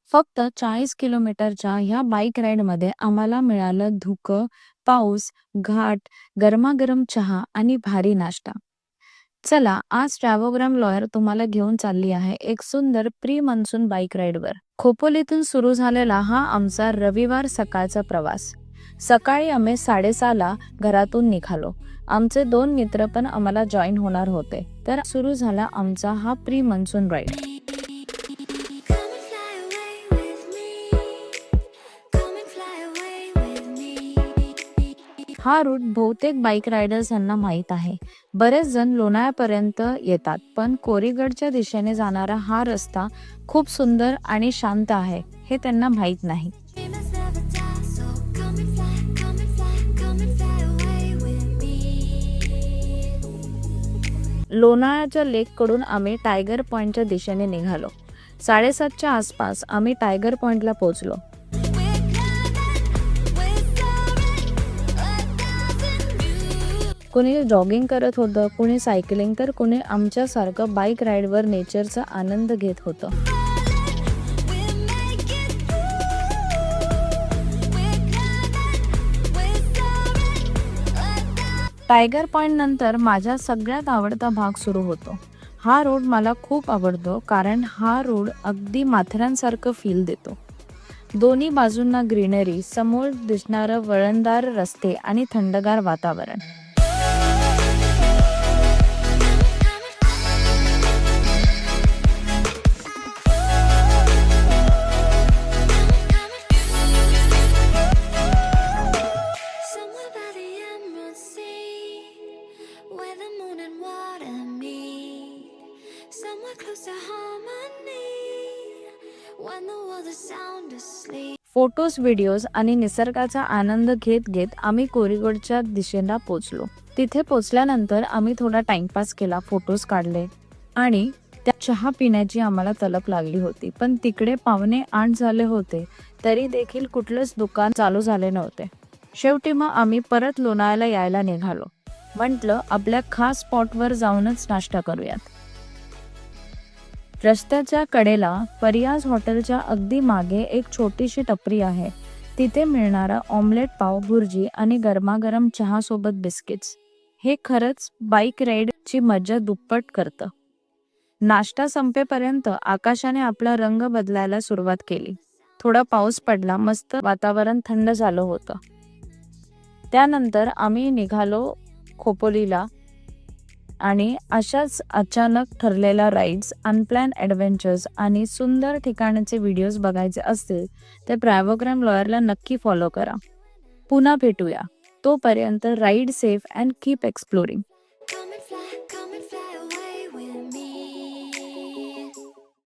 फक्त 40 किलोमीटरच्या ह्या बाईक राईडमध्ये आम्हाला मिळालं धुकं, पाऊस, घाट, गरमागरम चहा आणि भारी नाश्ता. चला, आज ट्रॅव्होग्राम लॉयर तुम्हाला घेऊन चालली आहे एक सुंदर प्री मान्सून बाईक राईडवर. खोपोलीतून सुरू झालेला हा आमचा रविवार सकाळचा प्रवास. सकाळी आम्ही 6:30ला घरातून निघालो. आमचे 2 मित्र पण आम्हाला जॉईन होणार होते. तर सुरू झाला आमचा हा प्री मान्सून राईड. हा रूट बहुतेक बाईक रायडर्स यांना माहीत आहे. बरेच जण लोणावळ्यापर्यंत येतात, पण कोरीगडच्या दिशेने जाणारा हा रस्ता खूप सुंदर आणि शांत आहे हे त्यांना माहीत नाही. लोणावळ्याच्या लेककडून आम्ही टायगर पॉइंटच्या दिशेने निघालो. 7:30च्या आसपास आम्ही टायगर पॉइंटला पोहोचलो. कोणी जॉगिंग करत होतं, कोणी सायकलिंग, तर कोणी आमच्यासारखं बाईक राईडवर नेचरचा आनंद घेत होतं. टायगर पॉइंट नंतर माझा सगळ्यात आवडता भाग सुरू होतो. हा रोड मला खूप आवडतो कारण हा रोड अगदी माथेरानसारखं फील देतो. दोन्ही बाजूंना ग्रीनरी, समोर दिसणारं वळणदार रस्ते आणि थंडगार वातावरण. Somewhere by the Emerald Sea, where the moon and water meet, somewhere close to harmony, when the world is sound asleep. Photos, videos आणि निसर्गाचा आनंद घेत घेत आम्ही कोरीगडच्या दिशेला पोचलो. तिथे पोचल्यानंतर आम्ही थोडा टाइमपास केला, फोटोज काढले आणि त्या चहा पिण्याची आम्हाला तलप लागली होती. पण तिकडे 7:45 झाले होते तरी देखील कुठलंच दुकान चालू झाले नव्हते. शेवटी मग आम्ही परत लोणावळ्याला यायला निघालो. म्हटलं आपल्या खास स्पॉटवर जाऊनच नाश्ता करूयात. रस्त्याच्या कडेला परियाज हॉटेलच्या अगदी मागे एक छोटीशी टपरी आहे. तिथे मिळणारा ऑमलेट पाव, भुर्जी आणि गरमागरम चहा सोबत बिस्किट्स हे खरंच बाईक राईडची मजा दुप्पट करतं. नाश्ता संपेपर्यंत आकाशाने आपला रंग बदलायला सुरुवात केली. थोडा पाऊस पडला, मस्त वातावरण थंड झालं होतं. त्यानंतर आम्ही निघालो खोपोलीला आणि अशाच अचानक ठरलेल्या राईड्स, अनप्लॅन ॲडव्हेंचर्स आणि सुंदर ठिकाणाचे व्हिडिओज बघायचे असतील तर ट्रॅव्होग्राम लॉयरला नक्की फॉलो करा. पुन्हा भेटूया. तोपर्यंत ride safe and keep exploring.